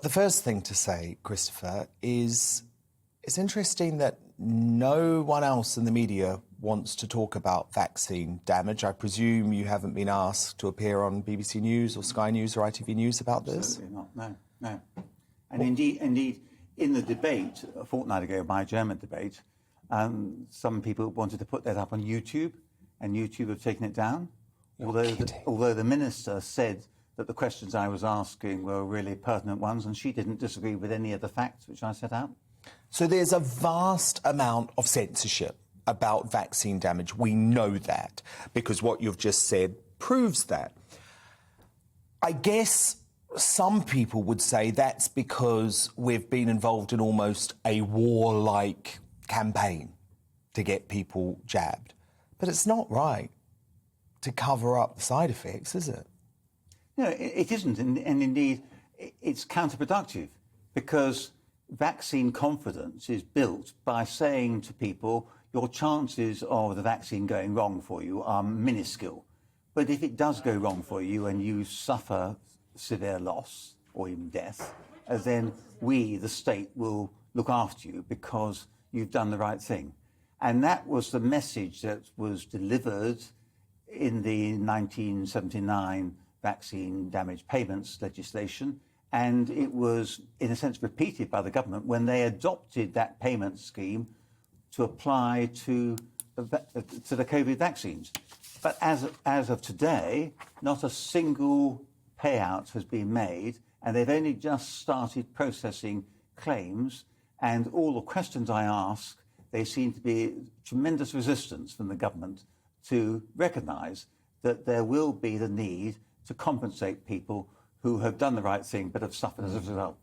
the first thing to say, Christopher, is it's interesting that no one else in the media wants to talk about vaccine damage. I presume you haven't been asked to appear on BBC News or Sky News or ITV News about this? Absolutely not, no. And indeed, in the debate, a fortnight ago, my German debate, some people wanted to put that up on YouTube, and YouTube have taken it down. Although the minister said that the questions I was asking were really pertinent ones, and she didn't disagree with any of the facts which I set out. So there's a vast amount of censorship about vaccine damage. We know that, because what you've just said proves that. I guess some people would say that's because we've been involved in almost a war-like campaign to get people jabbed. But it's not right to cover up the side effects, is it? No, it isn't. And indeed, it's counterproductive, because vaccine confidence is built by saying to people, your chances of the vaccine going wrong for you are minuscule. But if it does go wrong for you and you suffer severe loss or even death, then we, the state, will look after you because you've done the right thing. And that was the message that was delivered in the 1979 vaccine damage payments legislation. And it was, in a sense, repeated by the government when they adopted that payment scheme to apply to the COVID vaccines. But as of today, not a single payout has been made, and they've only just started processing claims. And all the questions I ask, there seem to be tremendous resistance from the government to recognise that there will be the need to compensate people who have done the right thing but have suffered as a result.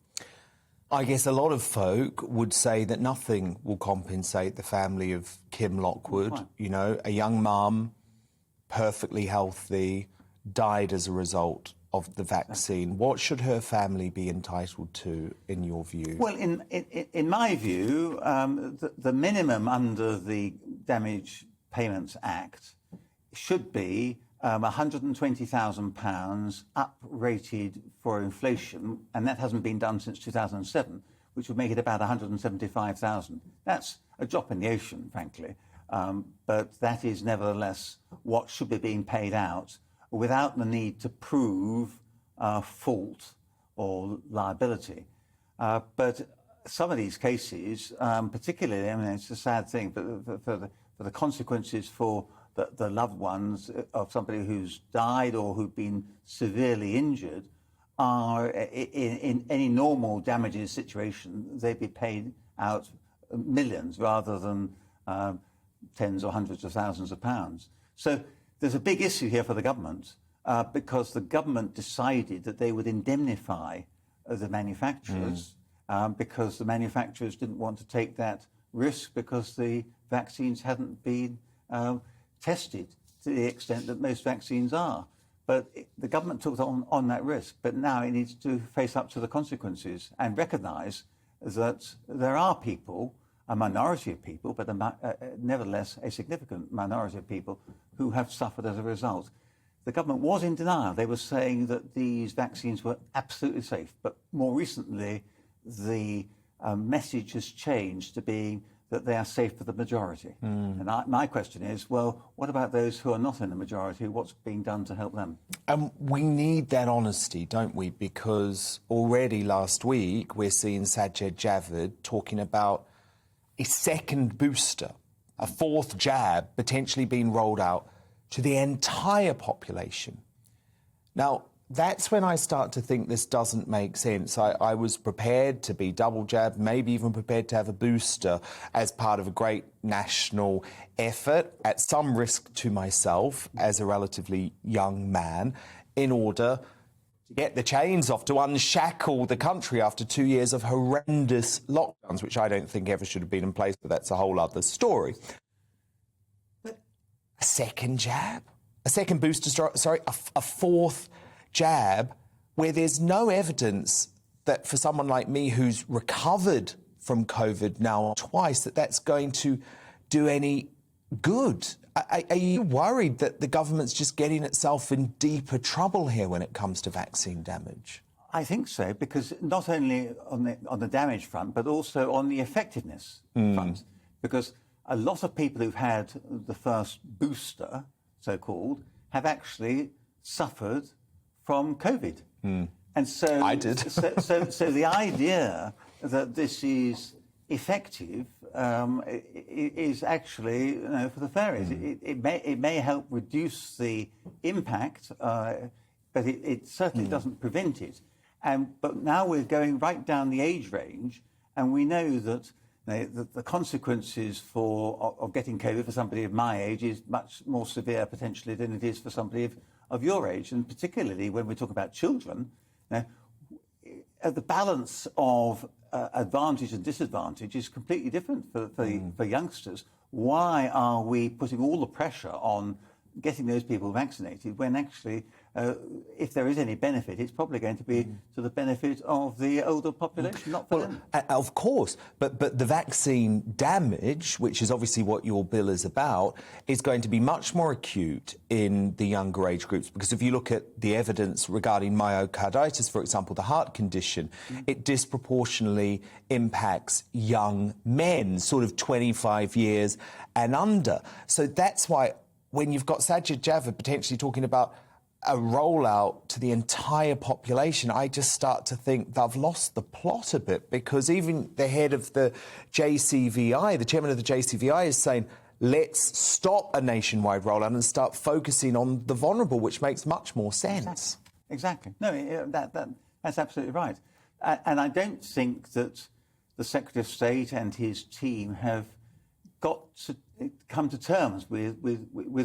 I guess a lot of folk would say that nothing will compensate the family of Kim Lockwood. Right. You know, a young mum, perfectly healthy, died as a result of the vaccine. What should her family be entitled to, in your view? Well, in my view, the minimum under the Damage Payments Act should be £120,000 uprated for inflation, and that hasn't been done since 2007, which would make it about £175,000. That's a drop in the ocean, frankly, but that is nevertheless what should be being paid out without the need to prove fault or liability. But some of these cases, particularly, I mean, it's a sad thing, but for the consequences for the loved ones of somebody who's died or who've been severely injured are, in any normal damages situation, they'd be paid out millions rather than tens or hundreds of thousands of pounds. So there's a big issue here for the government because the government decided that they would indemnify the manufacturers because the manufacturers didn't want to take that risk because the vaccines hadn't been tested to the extent that most vaccines are. But the government took on that risk, but now it needs to face up to the consequences and recognise that there are people, a minority of people, but nevertheless a significant minority of people who have suffered as a result. The government was in denial. They were saying that these vaccines were absolutely safe, but more recently the message has changed to being that they are safe for the majority. And my question is, well, what about those who are not in the majority? What's being done to help them? We need that honesty, don't we? Because already last week we're seeing Sajid Javid talking about a second booster, a fourth jab potentially being rolled out to the entire population. Now, that's when I start to think this doesn't make sense. I was prepared to be double jabbed, maybe even prepared to have a booster as part of a great national effort, at some risk to myself as a relatively young man, in order to get the chains off, to unshackle the country after 2 years of horrendous lockdowns, which I don't think ever should have been in place, but that's a whole other story. But a second jab? A second booster, a fourth jab, where there's no evidence that for someone like me who's recovered from COVID now twice, that's going to do any good. Are you worried that the government's just getting itself in deeper trouble here when it comes to vaccine damage? I think so, because not only on the damage front, but also on the effectiveness front. Because a lot of people who've had the first booster, so-called, have actually suffered from COVID. And so I did. so the idea that this is effective is actually, for the fairies. It may help reduce the impact, but it certainly doesn't prevent it. But now we're going right down the age range, and we know that the consequences of getting COVID for somebody of my age is much more severe potentially than it is for somebody of your age, and particularly when we talk about children. The balance of advantage and disadvantage is completely different for youngsters. Why are we putting all the pressure on getting those people vaccinated when actually, if there is any benefit, it's probably going to be to the benefit of the older population, not for them? Of course, but the vaccine damage, which is obviously what your bill is about, is going to be much more acute in the younger age groups, because if you look at the evidence regarding myocarditis, for example, the heart condition, it disproportionately impacts young men, sort of 25 years and under. So that's why when you've got Sajid Javid potentially talking about a rollout to the entire population, I just start to think they've lost the plot a bit, because even the head of the JCVI, the chairman of the JCVI, is saying, let's stop a nationwide rollout and start focusing on the vulnerable, which makes much more sense. Exactly. No, that's absolutely right. And I don't think that the Secretary of State and his team have got to come to terms with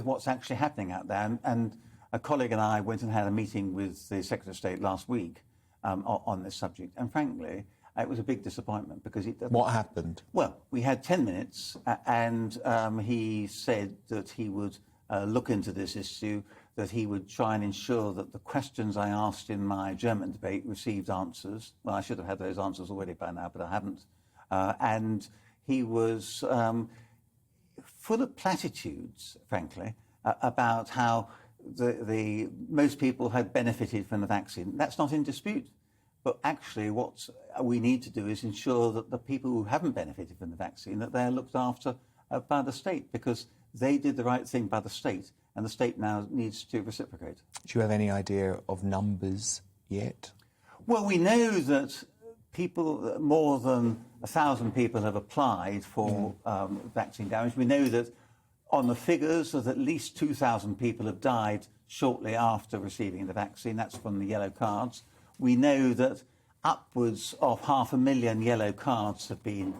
what's actually happening out there. And a colleague and I went and had a meeting with the Secretary of State last week on this subject. And frankly, it was a big disappointment, because What happened? Well, we had 10 minutes and he said that he would look into this issue, that he would try and ensure that the questions I asked in my German debate received answers. Well, I should have had those answers already by now, but I haven't. And he was full of platitudes, frankly, about how the most people had benefited from the vaccine. That's not in dispute. But actually what we need to do is ensure that the people who haven't benefited from the vaccine, that they're looked after by the state, because they did the right thing by the state, and the state now needs to reciprocate. Do you have any idea of numbers yet? Well, we know that more than 1,000 people have applied for vaccine damage. We know that on the figures that at least 2,000 people have died shortly after receiving the vaccine. That's from the yellow cards. We know that upwards of 500,000 yellow cards have been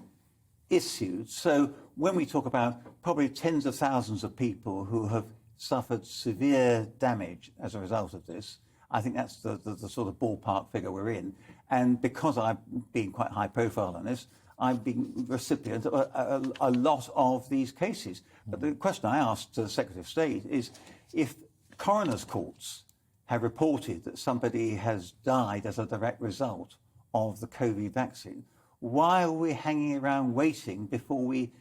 issued. So when we talk about probably tens of thousands of people who have suffered severe damage as a result of this, I think that's the sort of ballpark figure we're in. And because I've been quite high profile on this, I've been recipient of a lot of these cases. But the question I asked to the Secretary of State is, if coroner's courts have reported that somebody has died as a direct result of the COVID vaccine, why are we hanging around waiting before we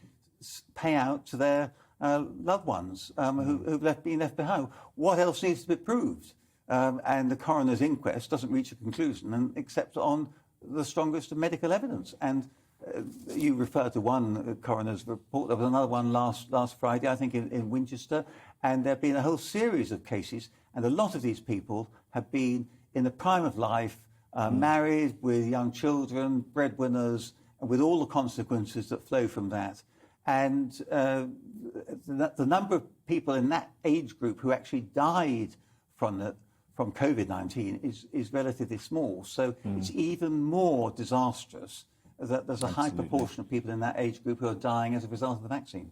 pay out to their loved ones who've been left behind? What else needs to be proved? And the coroner's inquest doesn't reach a conclusion except on the strongest of medical evidence. And you referred to one coroner's report. There was another one last Friday, I think, in Winchester. And there have been a whole series of cases. And a lot of these people have been in the prime of life, married with young children, breadwinners, and with all the consequences that flow from that. And the number of people in that age group who actually died from COVID-19 is relatively small. So it's even more disastrous that there's a high proportion of people in that age group who are dying as a result of the vaccine.